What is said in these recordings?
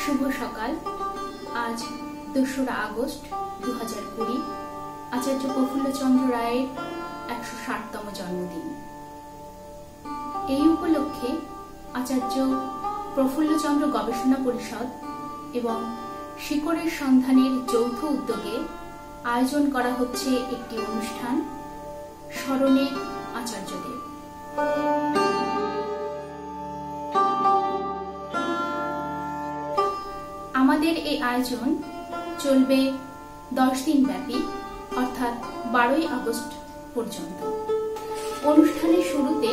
শুভ সকাল। আজ ২রা আগস্ট ২০২০। আচার্য প্রফুল্লচন্দ্র রায়ের ১৬০তম জন্মদিন। এই উপলক্ষে আচার্য প্রফুল্লচন্দ্র গবেষণা পরিষদ এবং শিকড়ের সন্ধানের যৌথ উদ্যোগে আয়োজন করা হচ্ছে একটি অনুষ্ঠান, স্মরণে আচার্যদেব। আমাদের এই আয়োজন চলবে 10 দিন ব্যাপী, অর্থাৎ 12ই আগস্ট পর্যন্ত। অনুষ্ঠানের শুরুতে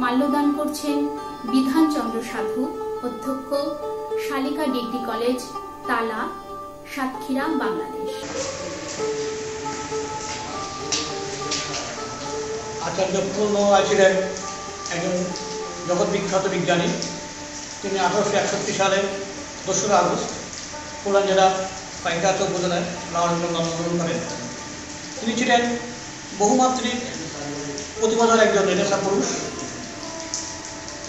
মাল্যদান করছেন বিধানচন্দ্র সাধু, অধ্যক্ষ, শালিকা ডিগ্রি কলেজ, তালা, সাতক্ষীরা, বাংলাদেশ। আচার্য প্রফুল্ল ছিলেন একজন জগৎ বিখ্যাত বিজ্ঞানী। তিনি 1861 সালে 2রা আগস্ট খুলনা জেলার পাইকাচক উপজেলায় লালগঞ্জে জন্মগ্রহণ করেন। তিনি ছিলেন বহুমাত্রিক প্রতিভার একজন নেতা পুরুষ।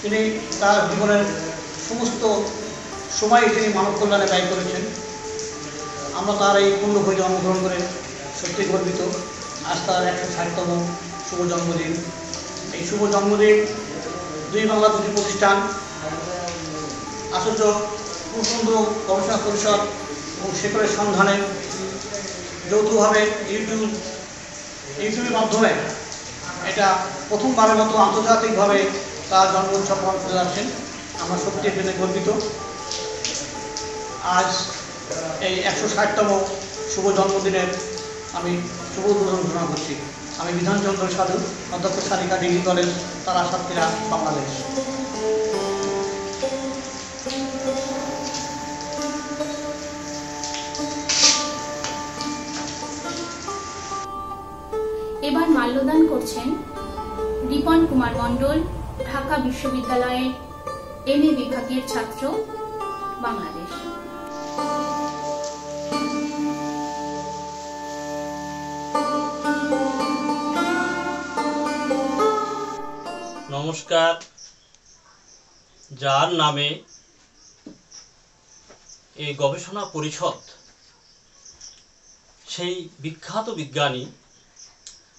তিনি তার জীবনের সমস্ত সময় তিনি মানব কল্যাণে ব্যয় করেছেন। আমরা তার এই পূর্ণ হয়ে জন্মগ্রহণ করে সত্যি গর্বিত। আজ তার 160তম শুভ জন্মদিন। এই শুভ জন্মদিন দুই বাংলা দুটি প্রতিষ্ঠান, আচার্য প্রফুল্ল গবেষণা পরিষদ এবং শিকড়ের সন্ধানে যৌথভাবে ইউটিউবের মাধ্যমে এটা প্রথমবারের মতো আন্তর্জাতিকভাবে তার জন্ম উৎসব পালন করে যাচ্ছেন। আমরা সত্যি এখানে গর্বিত। আজ এই 160তম শুভ জন্মদিনের আমি শুভ উদ্বোধন ঘোষণা করছি। আমি বিধানচন্দ্র সাধু, অধ্যক্ষ, শালিকা ডিগ্রি কলেজ, তালা, সাতক্ষীরা, বাংলাদেশ। এবার মাল্যদান করছেন রিপন কুমার মণ্ডল, ঢাকা বিশ্ববিদ্যালয়ের MA বিভাগের ছাত্র, বাংলাদেশ। নমস্কার। যার নামে এই গবেষণা পরিষদ, সেই বিখ্যাত বিজ্ঞানী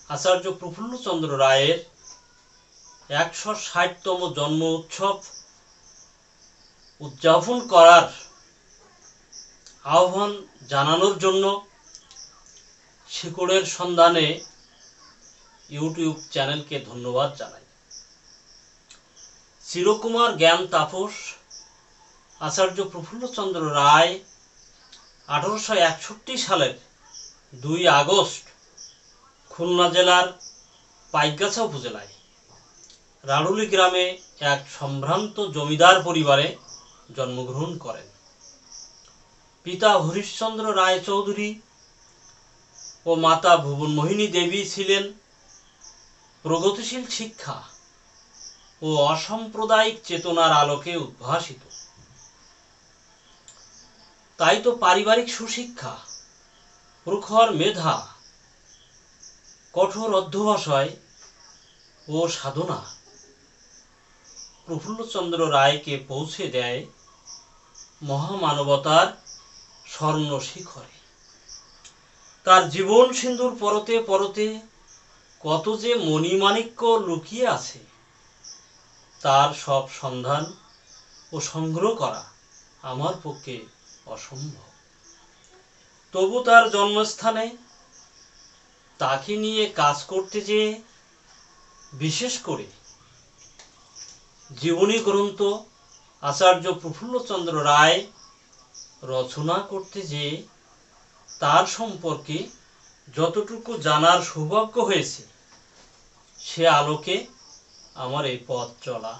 আচার্য প্রফুল্লচন্দ্র রায়ের 160তম জন্ম উৎসব উদযাপন করার আহ্বান জানানোর জন্য শিকড়ের সন্ধানে ইউটিউব চ্যানেলকে ধন্যবাদ জানাই। চিরকুমার জ্ঞান তাপস আচার্য প্রফুল্লচন্দ্র রায় 1861 সালের 2 আগস্ট খুলনা জেলার পাইকগাছা উপজেলায় রাড়ুলি গ্রামে এক সম্ভ্রান্ত জমিদার পরিবারে জন্মগ্রহণ করেন। পিতা হরিশ্চন্দ্র রায় চৌধুরী ও মাতা ভুবনমোহিনী দেবী ছিলেন প্রগতিশীল শিক্ষা ও অসাম্প্রদায়িক চেতনার আলোকে উদ্ভাসিত। তাই তো পারিবারিক সুশিক্ষা, প্রখর মেধা, কঠোর অধ্যবসায় ও সাধনা প্রফুল্লচন্দ্র রায়কে পৌঁছে দেয় মহামানবতার স্বর্ণ শিখরে। তার জীবন সিন্ধুর পরতে পরতে কত যে মণিমাণিক্য লুকিয়ে আছে, তার সব সন্ধান ও সংগ্রহ করা আমার পক্ষে অসম্ভব। তবু তার জন্মস্থানে তাকে নিয়ে কাজ করতে যেয়ে, বিশেষ করে জীবনী গ্রন্থ আচার্য প্রফুল্লচন্দ্র রায় রচনা করতে যেয়ে তার সম্পর্কে যতটুকু জানার সৌভাগ্য হয়েছে, সে আলোকে আমার এই পথ চলা।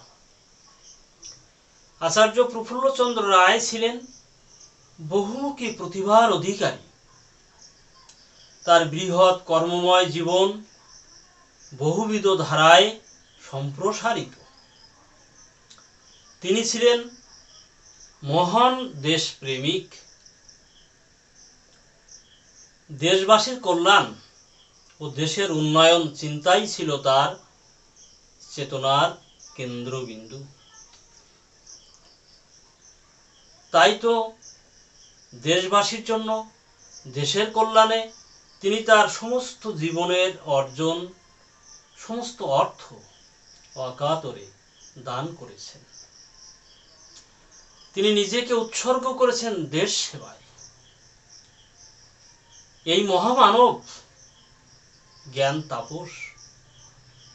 আচার্য প্রফুল্লচন্দ্র রায় ছিলেন বহুমুখী প্রতিভার অধিকারী। তার বৃহৎ কর্মময় জীবন বহুবিধ ধারায় সম্প্রসারিত। তিনি ছিলেন মহান দেশপ্রেমিক। দেশবাসীর কল্যাণ ও দেশের উন্নয়ন চিন্তাই ছিল তার চেতনার কেন্দ্রবিন্দু। তাই তো দেশবাসীর জন্য, দেশের কল্যাণে তিনি তার সমস্ত জীবনের অর্জন, সমস্ত অর্থ অকাতরে দান করেছেন। তিনি নিজেকে উৎসর্গ করেছেন দেশ সেবায়। এই মহামানব, জ্ঞান তাপস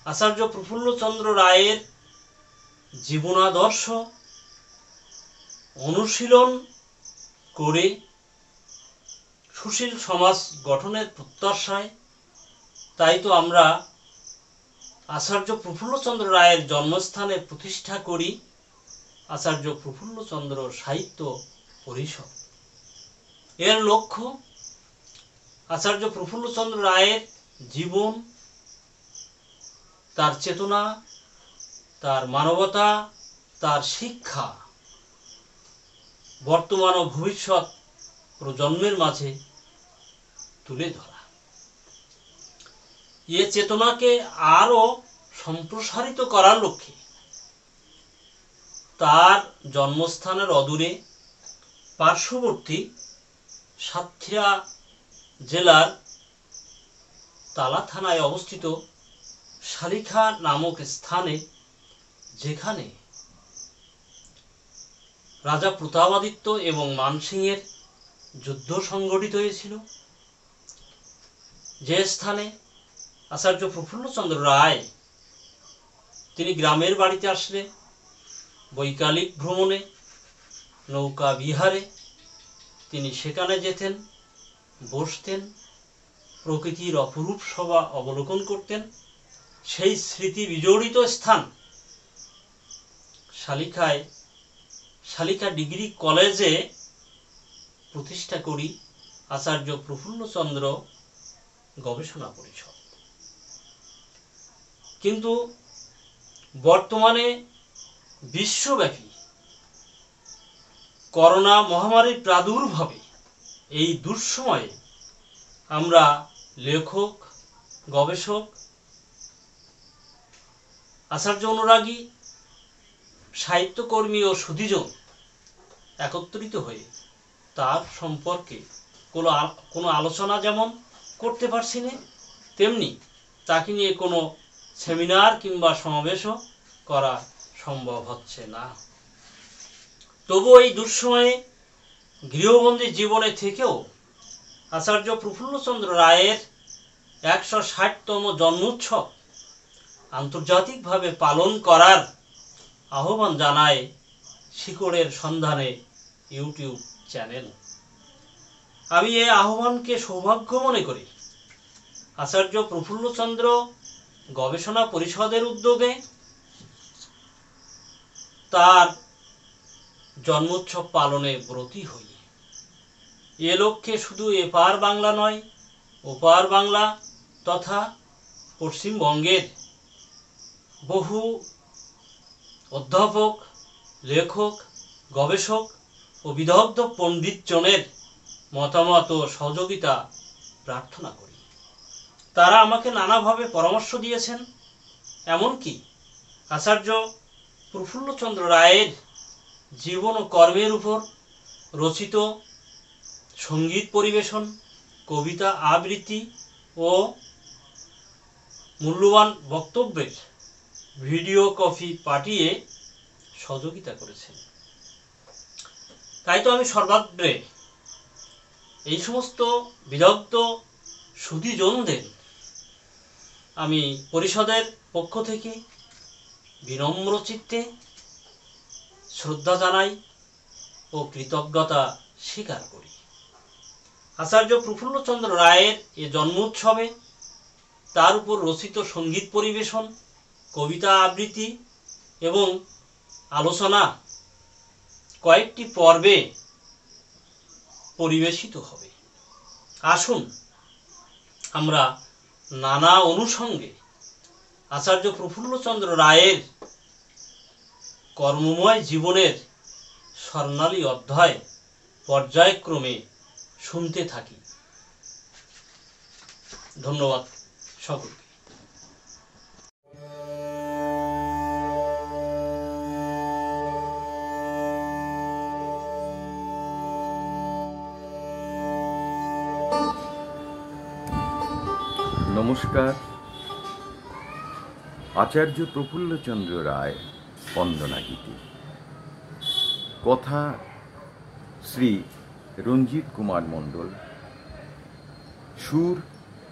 আচার্য প্রফুল্লচন্দ্র রায়ের জীবনাদর্শ অনুশীলন করে সুশীল সমাজ গঠনের প্রত্যাশায় তাই তো আমরা আচার্য প্রফুল্লচন্দ্র রায়ের জন্মস্থানে প্রতিষ্ঠা করি আচার্য প্রফুল্লচন্দ্র সাহিত্য পরিষদ। এর লক্ষ্য আচার্য প্রফুল্লচন্দ্র রায়ের জীবন, তার চেতনা, তার মানবতা, তার শিক্ষা বর্তমান ও ভবিষ্যৎ প্রজন্মের মাঝে তুলে ধরা। এ চেতনাকে আরো সম্প্রসারিত করার লক্ষ্যে তার জন্মস্থানের অদূরে পার্শ্ববর্তী সাতক্ষীরা জেলার তালা থানায় অবস্থিত শালিখা নামক স্থানে, যেখানে রাজা প্রতাপাদিত্য এবং মানসিংহের যুদ্ধ সংঘটিত হয়েছিল, যে স্থানে আচার্য প্রফুল্লচন্দ্র রায় তিনি গ্রামের বাড়িতে আসলে বৈকালিক ভ্রমণে, নৌকা বিহারে তিনি সেখানে যেতেন, বসতেন, প্রকৃতির অপরূপ শোভা অবলোকন করতেন। সেই স্মৃতি বিজড়িত স্থান শালিখা ডিগ্রি কলেজে প্রতিষ্ঠা করি আচার্য প্রফুল্লচন্দ্র গবেষণা পরিষদ। কিন্তু বর্তমানে বিশ্বব্যাপী করোনা মহামারীর প্রাদুর্ভাবে এই দুঃসময়ে আমরা লেখক, গবেষক, আচার্য অনুরাগী, সাহিত্যকর্মী ও সুধীজন একত্রিত হয়ে তার সম্পর্কে কোনো আলোচনা যেমন করতে পারছি না, তেমনি তাকে নিয়ে কোনো সেমিনার কিংবা সমাবেশও করা সম্ভব হচ্ছে না। তবু এই দুঃসময়ে গৃহবন্দী জীবনে থেকেও আচার্য প্রফুল্লচন্দ্র রায়ের 160তম জন্মোৎসব আন্তর্জাতিকভাবে পালন করার আহ্বান জানায় শিকড়ের সন্ধানে ইউটিউব চ্যানেল। আমি এই আহ্বানকে সৌভাগ্য মনে করি। আচার্য প্রফুল্লচন্দ্র গবেষণা পরিষদের উদ্যোগে তার জন্মোৎসব পালনে ব্রতী হই। এ লক্ষ্যে শুধু এপার বাংলা নয়, ওপার বাংলা তথা পশ্চিমবঙ্গের বহু অধ্যাপক, লেখক, গবেষক ও বিদগ্ধ পণ্ডিতজনের মতামত ও সহযোগিতা প্রার্থনা করি। তারা আমাকে নানাভাবে পরামর্শ দিয়েছেন। এমনকি আচার্য প্রফুল্লচন্দ্র রায়ের জীবন ও কর্মের উপর রচিত সঙ্গীত পরিবেশন, কবিতা আবৃত্তি ও মূল্যবান বক্তব্যের ভিডিও কপি পাঠিয়ে সহযোগিতা করেছেন। তাই তো আমি সর্বাগ্রে এই সমস্ত বিদগ্ধ সুধীজনদের আমি পরিষদের পক্ষ থেকে বিনম্র চিত্তে শ্রদ্ধা জানাই ও কৃতজ্ঞতা স্বীকার করি। আচার্য প্রফুল্লচন্দ্র রায়ের এ জন্মোৎসবে তার উপর রচিত সঙ্গীত পরিবেশন, কবিতা আবৃত্তি এবং আলোচনা কয়েকটি পর্বে পরিবেশিত হবে। আসুন আমরা নানা অনুষঙ্গে আচার্য প্রফুল্লচন্দ্র রায়ের কর্মময় জীবনের স্বর্ণালী অধ্যায় পর্যায়ক্রমে শুনতে থাকি। ধন্যবাদ সকলকে। নমস্কার। আচার্য প্রফুল্লচন্দ্র রায় বন্দনা গীতি, কথা শ্রী রঞ্জিত কুমার মণ্ডল, সুর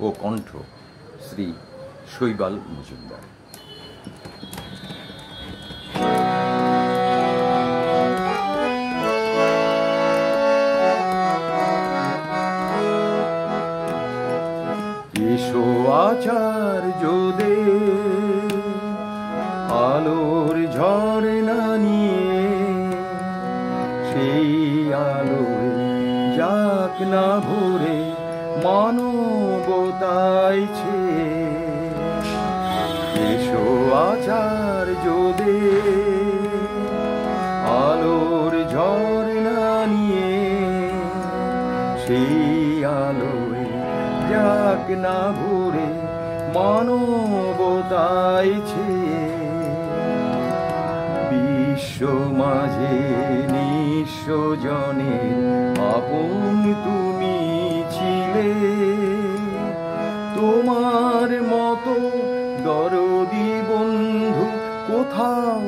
ও কণ্ঠ শ্রী শৈবাল মজুমদার। এসো আচার্যদের আলোর ঝর্ণা নিয়ে, সেই আলোয় যাক না ভরে মানবতাইছে। এসো আচার্যদের আলোর ঝর্ণা নিয়ে, সেই আলোয় যাক না ভরে মানবতাইছে। বিশ্ব মাঝে নিঃস্ব জনের আপন তুমি ছিলে, তোমার মতো দরদি বন্ধু কোথাও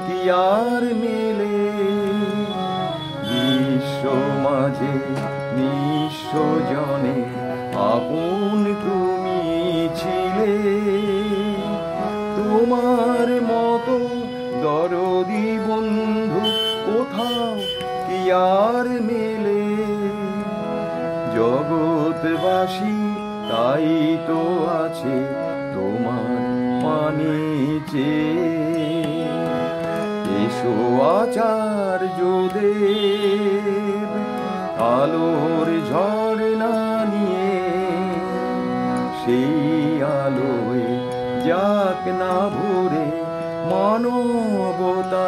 কি আর মেলে। বিশ্ব মাঝে নিঃস্ব জনের আপন তুমি ছিলে, তোমার মতো দরদি বন্ধু কোথাও কি আর মেলে। জগৎবাসী তাই তো আছে তোমার পানে চেয়ে। এসো আচার্যদের আলোর ঝর্ণা নিয়ে, সেই আলোয় যাক না ভরে মানবতাইছে।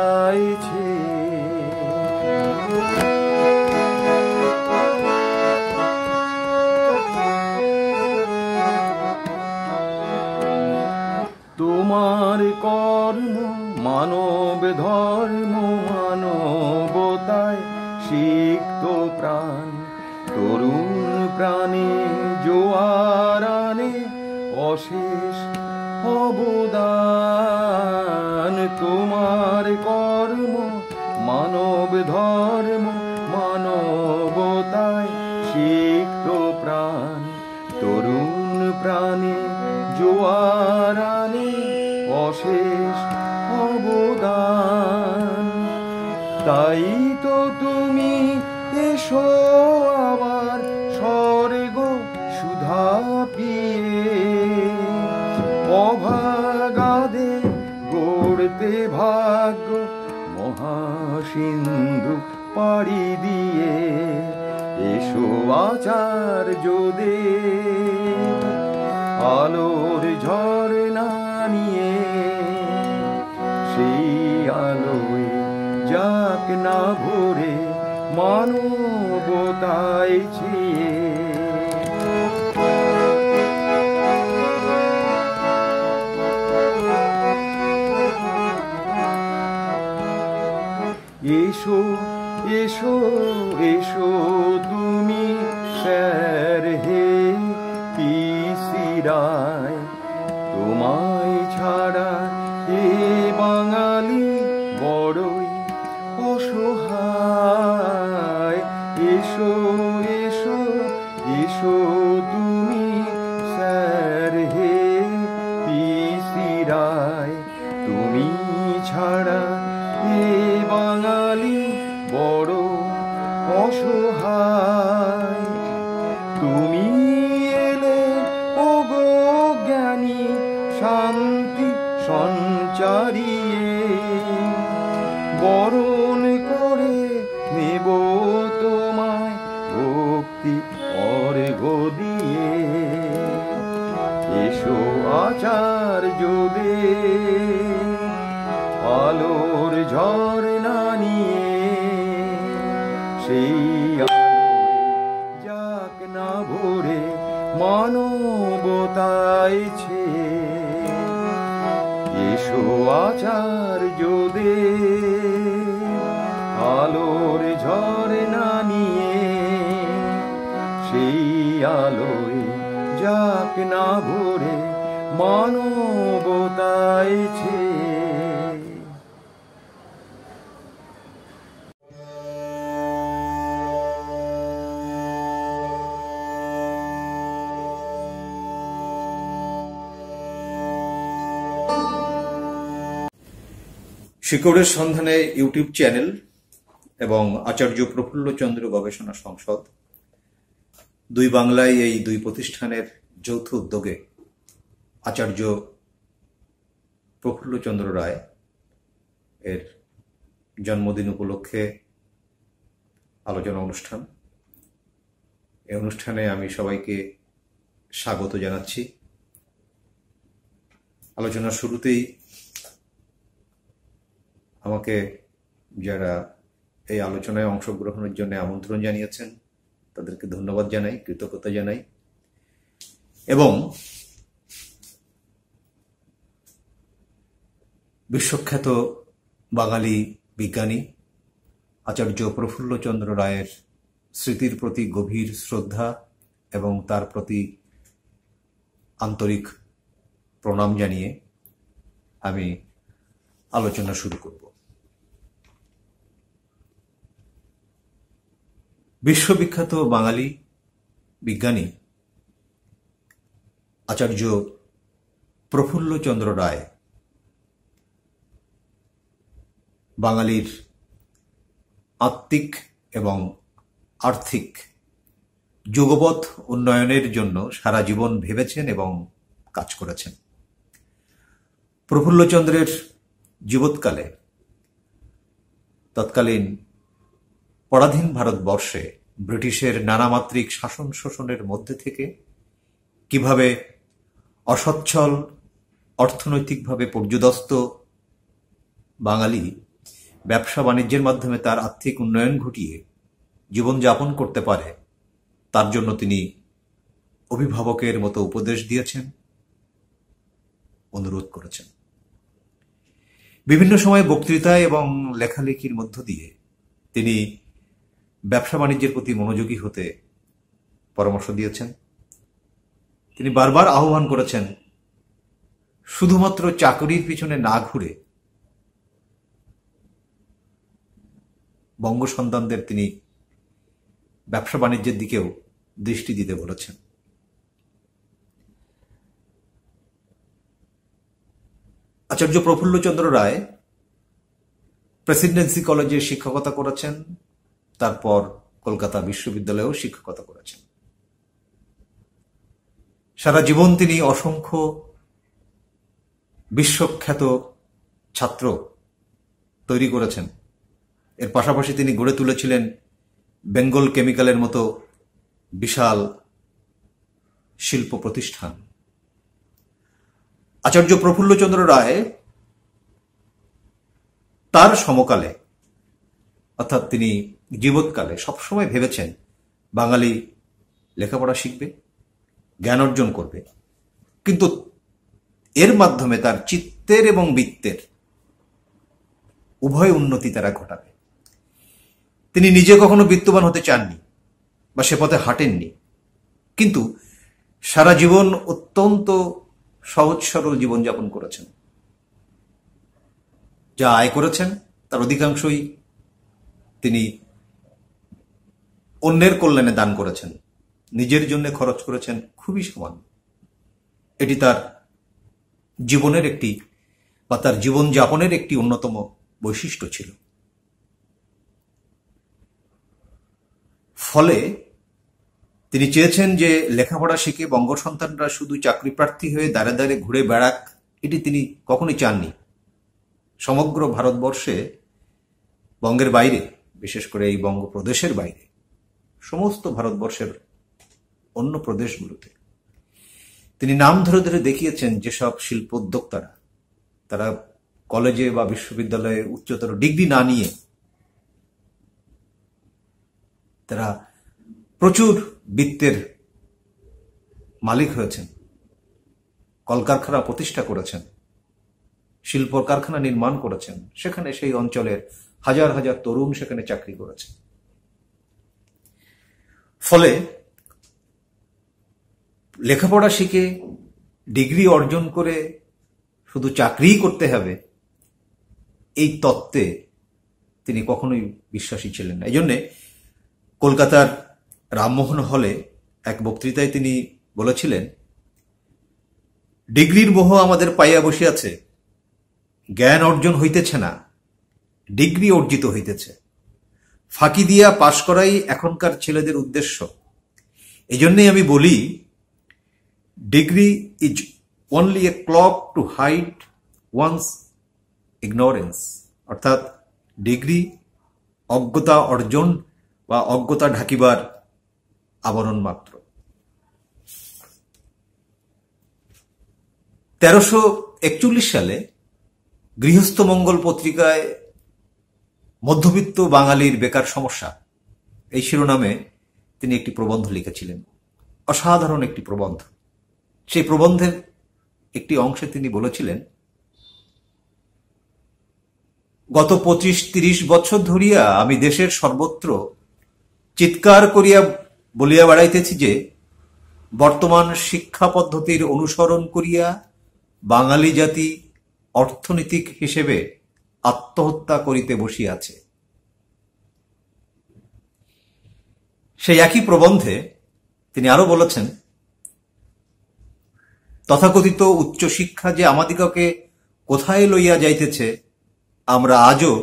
তোমার কর্ম মানব ধর্ম, মানবতায় সিক্ত প্রাণ, তরুণ প্রাণে জোয়ার আনে অশেষ অবদান। তোমার কর্ম মানব ধর্ম, মানবতায় সিক্ত প্রাণ, তরুণ প্রাণে জোয়ার আনে অশেষ অবদান। তাই তো তুমি এসো আবার স্বর্গ সুধা পিয়ে, অভাগাদে গড়তে ভাগ্য মহাসিন্ধু পাড়ি দিয়ে। এসো আচার্যদের আলোর ঝর্ণা নিয়ে, সেই আলোয় যাক না ভরে মানবতাইছে। এসো এসো এসো তুমি স্যার হে পিসি রায়, তোমায় ছাড়া এ বাঙালি বড়ই অসহায়। এসো এসো এসো তুমি স্যার হে পিসি রায়, তুমি ছাড়া এ বাঙালি বড় অসহায়। তুমি এলে ওগো জ্ঞানী শান্তি সঞ্চারিয়ে, বরণ করে নেব তোমায় ভক্তি অর্ঘ্য দিয়ে। এসো আচার্যদের আলোর ঝর্ণা নিয়ে, সেই আলোয় যাক না ভরে মানবতাইছে। এসো আচার্যদের আলোর ঝর্ণা নিয়ে, সেই আলোয় যাক না ভরে মানবতায় ছে। শিকড়ের সন্ধানে ইউটিউব চ্যানেল এবং আচার্য প্রফুল্লচন্দ্র গবেষণা সংসদ দুই বাংলায় এই দুই প্রতিষ্ঠানের যৌথ উদ্যোগে আচার্য প্রফুল্লচন্দ্র রায় এর জন্মদিন উপলক্ষে আলোচনা অনুষ্ঠান। এই অনুষ্ঠানে আমি সবাইকে স্বাগত জানাচ্ছি। আলোচনার শুরুতেই আমাকে যারা এই আলোচনায় অংশগ্রহণের জন্য আমন্ত্রণ জানিয়েছেন তাদেরকে ধন্যবাদ জানাই, কৃতজ্ঞতা জানাই এবং বিশ্বখ্যাত বাঙালি বিজ্ঞানী আচার্য প্রফুল্লচন্দ্র রায়ের স্মৃতির প্রতি গভীর শ্রদ্ধা এবং তার প্রতি আন্তরিক প্রণাম জানিয়ে আমি আলোচনা শুরু করব। বিশ্ববিখ্যাত বাঙালি বিজ্ঞানী আচার্য প্রফুল্লচন্দ্র রায় বাঙালির আত্মিক এবং আর্থিক যুগপৎ উন্নয়নের জন্য সারা জীবন ভেবেছেন এবং কাজ করেছেন। প্রফুল্লচন্দ্রের জীবৎকালে তৎকালীন পরাধীন ভারতবর্ষে ব্রিটিশের নানামাত্রিক শাসন শোষণের মধ্যে থেকে কিভাবে অসচ্ছল অর্থনৈতিকভাবে পর্যুদস্ত বাঙালি ব্যবসা বাণিজ্যের মাধ্যমে তার আর্থিক উন্নয়ন ঘটিয়ে জীবনযাপন করতে পারে তার জন্য তিনি অভিভাবকের মতো উপদেশ দিয়েছেন, অনুরোধ করেছেন। বিভিন্ন সময় বক্তৃতায় এবং লেখালেখির মধ্য দিয়ে তিনি ব্যবসা বাণিজ্যের প্রতি মনোযোগী হতে পরামর্শ দিয়েছেন। তিনি বারবার আহ্বান করেছেন শুধুমাত্র চাকরির পিছনে না ঘুরে বঙ্গ সন্তানদের তিনি ব্যবসা বাণিজ্যের দিকেও দৃষ্টি দিতে বলেছেন। আচার্য প্রফুল্লচন্দ্র রায় প্রেসিডেন্সি কলেজে শিক্ষকতা করেছেন, তারপর কলকাতা বিশ্ববিদ্যালয়েও শিক্ষকতা করেছেন। সারা জীবন তিনি অসংখ্য বিশ্বখ্যাত ছাত্র তৈরি করেছেন। এর পাশাপাশি তিনি গড়ে তুলেছিলেন বেঙ্গল কেমিক্যালের মতো বিশাল শিল্প প্রতিষ্ঠান। আচার্য প্রফুল্লচন্দ্র রায় তার সমকালে অর্থাৎ তিনি জীবৎকালে সবসময় ভেবেছেন বাঙালি লেখাপড়া শিখবে, জ্ঞান অর্জন করবে, কিন্তু এর মাধ্যমে তার চিত্তের এবং বৃত্তের উভয় উন্নতি তারা ঘটাবে। তিনি নিজে কখনো বিত্তবান হতে চাননি বা সে পথে হাঁটেননি, কিন্তু সারা জীবন অত্যন্ত সহজ সরল জীবনযাপন করেছেন। যা আয় করেছেন তার অধিকাংশই তিনি অন্যের কল্যাণে দান করেছেন, নিজের জন্য খরচ করেছেন খুবই সামান্য। এটি তার জীবনের একটি বা তার জীবনযাপনের একটি অন্যতম বৈশিষ্ট্য ছিল। ফলে তিনি চেয়েছেন যে লেখাপড়া শিখে বঙ্গ সন্তানরা শুধু চাকরি প্রার্থী হয়ে দাঁড়ে দাঁড়ে ঘুরে বেড়াক, এটি তিনি কখনোই চাননি। সমগ্র ভারতবর্ষে বঙ্গের বাইরে, বিশেষ করে এই বঙ্গপ্রদেশের বাইরে, সমস্ত ভারতবর্ষের অন্য প্রদেশগুলোতে তিনি নাম ধরে ধরে দেখিয়েছেন যেসব শিল্পোদ্যোক্তারা তারা কলেজে বা বিশ্ববিদ্যালয়ে উচ্চতর ডিগ্রি না নিয়ে তারা প্রচুর বিত্তের মালিক হয়েছেন, কলকারখানা প্রতিষ্ঠা করেছেন, শিল্প কারখানা নির্মাণ করেছেন, সেখানে সেই অঞ্চলের হাজার হাজার তরুণ সেখানে চাকরি করেছেন। ফলে লেখাপড়া শিখে ডিগ্রি অর্জন করে শুধু চাকরিই করতে হবে এই তত্ত্বে তিনি কখনোই বিশ্বাসী ছিলেন না। এই জন্যে কলকাতার রামমোহন হলে এক বক্তৃতায় তিনি বলেছিলেন, ডিগ্রির মোহ আমাদের পাইয়া বসিয়াছে, জ্ঞান অর্জন হইতেছে না, ডিগ্রি অর্জিত হইতেছে। ফাঁকি দিয়া পাশ করাই এখনকার ছেলেদের উদ্দেশ্য। এই জন্যই আমি বলি, degree is only a clock to hide one's ignorance, অর্থাৎ ডিগ্রি অজ্ঞতা অর্জন বা অজ্ঞতা ঢাকিবার আবরণ মাত্র। 1341 সালে গৃহস্থ মঙ্গল পত্রিকায় মধ্যবিত্ত বাঙালির বেকার সমস্যা এই শিরোনামে তিনি একটি প্রবন্ধ লিখেছিলেন, অসাধারণ একটি প্রবন্ধ। সেই প্রবন্ধের একটি অংশে তিনি বলেছিলেন, গত 25-30 বছর ধরিয়া আমি দেশের সর্বত্র চিৎকার করিয়া বলিয়া বেড়াইতেছি যে বর্তমান শিক্ষা পদ্ধতির অনুসরণ করিয়া বাঙালি জাতি অর্থনৈতিক হিসেবে আত্মহত্যা করিতে বসিয়াছে। সেই একই প্রবন্ধে তিনি আরো বলেছেন, তথাকথিত উচ্চশিক্ষা যে আমাদিগকে কোথায় লইয়া যাইতেছে আমরা আজও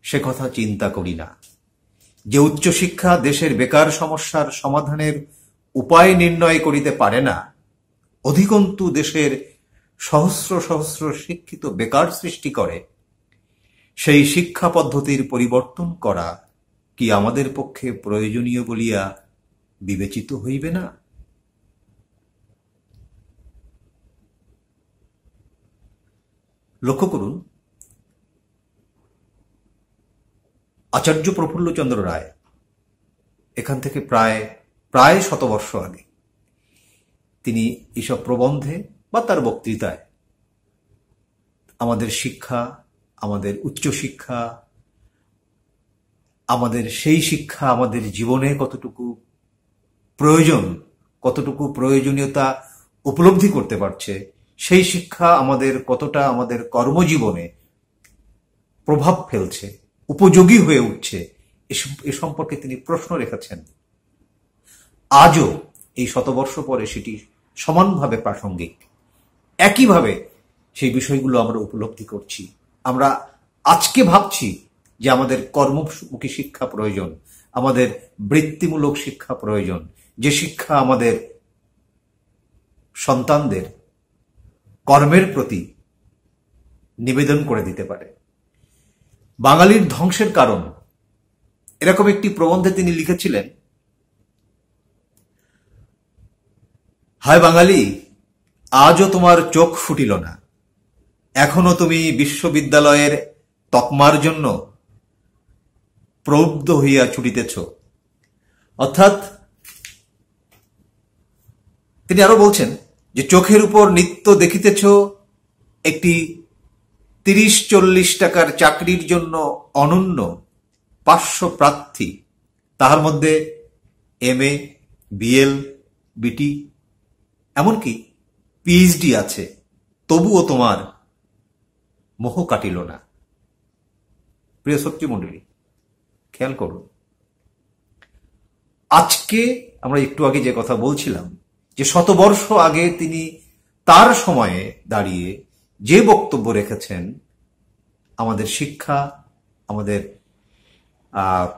সে কথা চিন্তা করি না। যে উচ্চশিক্ষা দেশের বেকার সমস্যার সমাধানের উপায় নির্ণয় করিতে পারে না, অধিকন্তু দেশের সহস্র সহস্র শিক্ষিত বেকার সৃষ্টি করে, সেই শিক্ষা পদ্ধতির পরিবর্তন করা কি আমাদের পক্ষে প্রয়োজনীয় বলিয়া বিবেচিত হইবে না? লক্ষ্য করুন, আচার্য প্রফুল্লচন্দ্র রায় এখান থেকে প্রায় 100 বর্ষ আগে তিনি এইসব প্রবন্ধে বা তার বক্তৃতায় আমাদের শিক্ষা, আমাদের উচ্চশিক্ষা, আমাদের সেই শিক্ষা আমাদের জীবনে কতটুকু প্রয়োজন, কতটুকু প্রয়োজনীয়তা উপলব্ধি করতে পারছে, সেই শিক্ষা আমাদের কতটা আমাদের কর্মজীবনে প্রভাব ফেলছে, উপযোগী হয়ে উঠছে, এ সম্পর্কে তিনি প্রশ্ন রেখেছেন। আজও এই 100 বর্ষ পরে সেটি সমানভাবে প্রাসঙ্গিক। একইভাবে সেই বিষয়গুলো আমরা উপলব্ধি করছি। আমরা আজকে ভাবছি যে আমাদের কর্মমুখী শিক্ষা প্রয়োজন, আমাদের বৃত্তিমূলক শিক্ষা প্রয়োজন, যে শিক্ষা আমাদের সন্তানদের কর্মের প্রতি নিবেদন করে দিতে পারে। বাঙালির ধ্বংসের কারণ, এরকম একটি প্রবন্ধে তিনি লিখেছিলেন, হায় বাঙালি, আজও তোমার চোখ ফুটিল না, এখনো তুমি বিশ্ববিদ্যালয়ের তকমার জন্য প্রলুব্ধ হইয়া ছুটিতেছ। অর্থাৎ তিনি আরো বলছেন যে চোখের উপর নিত্য দেখিতেছ একটি 30-40 টাকার চাকরির জন্য অনন্য 500 প্রার্থী, তাহার মধ্যে MA, BL, BT, এমনকি PhD আছে, তবুও তোমার মোহ কাটিল না। প্রিয় শ্রোতৃ মণ্ডলী, খেয়াল করুন, আজকে আমরা একটু আগে যে কথা বলছিলাম যে 100 বর্ষ আগে তিনি তার সময়ে দাঁড়িয়ে যে বক্তব্য রেখেছেন, আমাদের শিক্ষা, আমাদের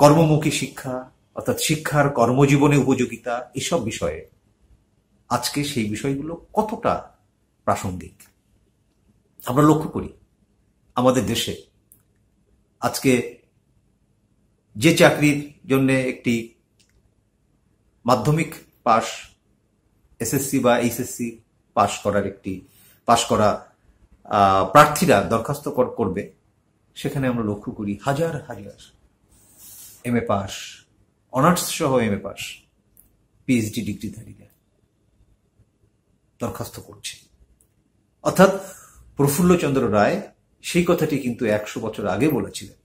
কর্মমুখী শিক্ষা, অর্থাৎ শিক্ষার কর্মজীবনে উপযোগিতা, এসব বিষয়ে আজকে সেই বিষয়গুলো কতটা প্রাসঙ্গিক আমরা লক্ষ্য করি। আমাদের দেশে আজকে যে চাকরির জন্য একটি মাধ্যমিক পাস, SSC বা HSC পাশ করা প্রার্থীরা দরখাস্ত করবে, সেখানে আমরা লক্ষ্য করি হাজার হাজার MA পাস, অনার্স সহ MA পাস, PhD ডিগ্রিধারীরা দরখাস্ত করছে। অর্থাৎ প্রফুল্লচন্দ্র রায় সেই কথাটি কিন্তু 100 বছর আগে বলেছিলেন।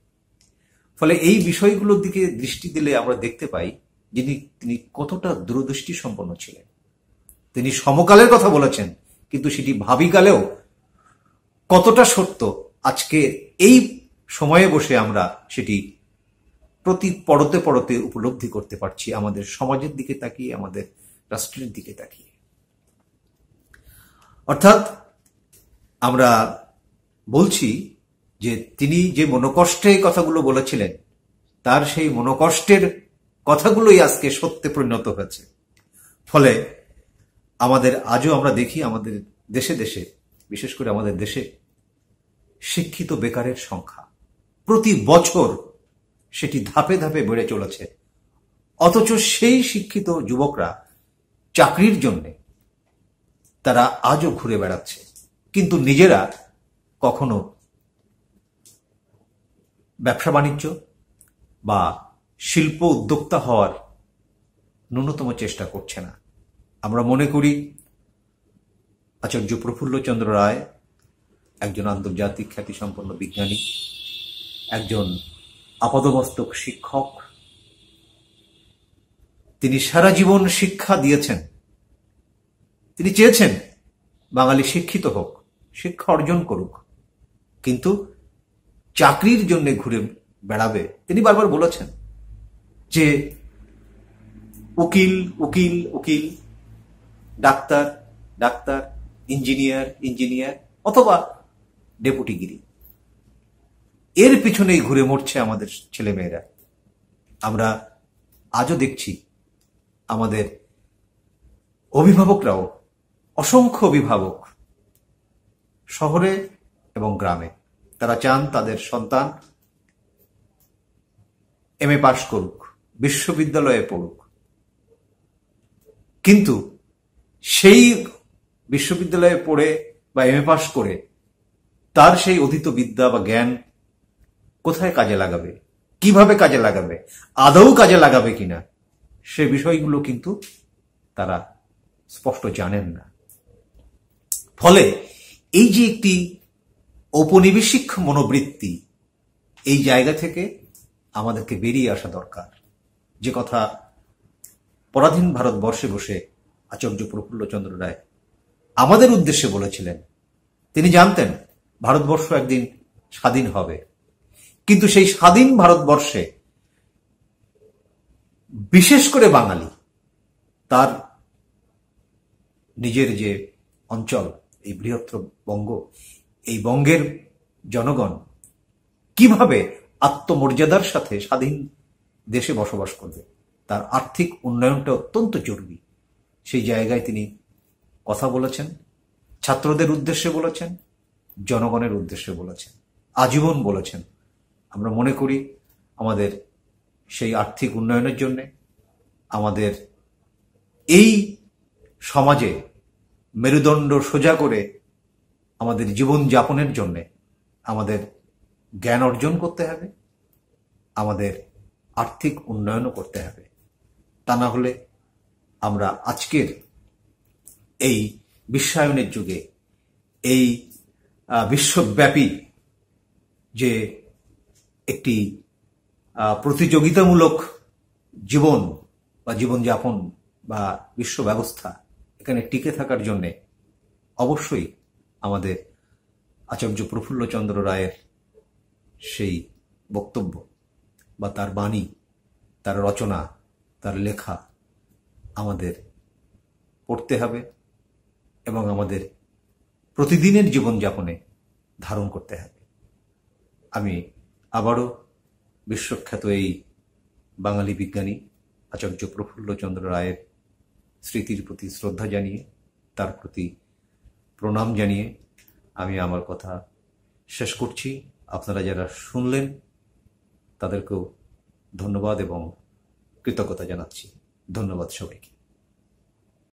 ফলে এই বিষয়গুলোর দিকে দৃষ্টি দিলে আমরা দেখতে পাই তিনি কতটা দূরদৃষ্টি সম্পন্ন ছিলেন। তিনি সমকালের কথা বলেছেন, কিন্তু সেটি ভাবিকালেও কতটা সত্য আজকে এই সময়ে বসে আমরা সেটি প্রতি পরতে পরতে উপলব্ধি করতে পারছি, আমাদের সমাজের দিকে তাকিয়ে, আমাদের রাষ্ট্রের দিকে তাকিয়ে। অর্থাৎ আমরা বলছি যে তিনি যে মনোকষ্টে কথাগুলো বলেছিলেন, তার সেই মনোকষ্টের কথাগুলোই আজকে সত্যে পরিণত হয়েছে। ফলে আমাদের আজও আমরা দেখি আমাদের দেশে দেশে, বিশেষ করে আমাদের দেশে শিক্ষিত বেকারের সংখ্যা প্রতি বছর সেটি ধাপে ধাপে বেড়ে চলেছে। অথচ সেই শিক্ষিত যুবকরা চাকরির জন্যে তারা আজও ঘুরে বেড়াচ্ছে, কিন্তু নিজেরা কখনো ব্যবসা বাণিজ্য বা শিল্প উদ্যোক্তা হওয়ার ন্যূনতম চেষ্টা করছে না। আমরা মনে করি আচার্য প্রফুল্লচন্দ্র রায় একজন আন্তর্জাতিক খ্যাতিসম্পন্ন বিজ্ঞানী, একজন আপাদমস্তক শিক্ষক। তিনি সারা জীবন শিক্ষা দিয়েছেন। তিনি চেয়েছেন বাঙালি শিক্ষিত হোক, শিক্ষা অর্জন করুক, কিন্তু চাকরির জন্য ঘুরে বেড়াবে। তিনি বারবার বলেছেন যে উকিল উকিল উকিল, ডাক্তার ডাক্তার, ইঞ্জিনিয়ার ইঞ্জিনিয়ার, অথবা ডেপুটিগিরি, এর পিছনেই ঘুরে মরছে আমাদের ছেলেমেয়েরা। আমরা আজও দেখছি আমাদের অভিভাবকরাও, অসংখ্য অভিভাবক শহরে এবং গ্রামে, তারা চান তাদের সন্তান এমএ পাশ করুক, বিশ্ববিদ্যালয়ে পড়ুক, কিন্তু সেই বিশ্ববিদ্যালয়ে পড়ে বা এমএ পাশ করে তার সেই অধীত বিদ্যা বা জ্ঞান কোথায় কাজে লাগাবে, কিভাবে কাজে লাগাবে, আদৌ কাজে লাগাবে কিনা, সে বিষয়গুলো কিন্তু তারা স্পষ্ট জানেন না। ফলে এই যে একটি ঔপনিবেশিক মনোবৃত্তি, এই জায়গা থেকে আমাদেরকে বেরিয়ে আসা দরকার। যে কথা পরাধীন ভারতবর্ষে বসে আচার্য প্রফুল্লচন্দ্র রায় আমাদের উদ্দেশ্যে বলেছিলেন। তিনি জানতেন ভারতবর্ষ একদিন স্বাধীন হবে, কিন্তু সেই স্বাধীন ভারতবর্ষে বিশেষ করে বাঙালি তার নিজের যে অঞ্চল, এই বৃহত্তর বঙ্গ, এই বঙ্গের জনগণ কিভাবে আত্মমর্যাদার সাথে স্বাধীন দেশে বসবাস করবে, তার আর্থিক উন্নয়নটা অত্যন্ত জরুরি। সেই জায়গায় তিনি কথা বলেছেন, ছাত্রদের উদ্দেশ্যে বলেছেন, জনগণের উদ্দেশ্যে বলেছেন, আজীবন বলেছেন। আমরা মনে করি আমাদের সেই আর্থিক উন্নয়নের জন্যে, আমাদের এই সমাজে মেরুদণ্ড সোজা করে আমাদের জীবন যাপনের জন্যে আমাদের জ্ঞান অর্জন করতে হবে, আমাদের আর্থিক উন্নয়নও করতে হবে। তা না হলে আমরা আজকের এই বিশ্বায়নের যুগে, এই বিশ্বব্যাপী যে একটি প্রতিযোগিতামূলক জীবন বা জীবনযাপন বা বিশ্ব ব্যবস্থা, এখানে টিকে থাকার জন্যে অবশ্যই আমাদের আচার্য প্রফুল্লচন্দ্র রায়ের সেই বক্তব্য বা তার বাণী, তার রচনা, তার লেখা আমাদের পড়তে হবে এবং আমাদের প্রতিদিনের জীবনযাপনে ধারণ করতে হবে। আমি আবারও বিশ্বখ্যাত এই বাঙালি বিজ্ঞানী আচার্য প্রফুল্লচন্দ্র রায়ের স্মৃতির প্রতি শ্রদ্ধা জানিয়ে, তার প্রতি প্রণাম জানিয়ে আমি আমার কথা শেষ করছি। আপনারা যারা শুনলেন তাদেরকেও ধন্যবাদ এবং কৃতজ্ঞতা জানাচ্ছি। ধন্যবাদ সবাইকে।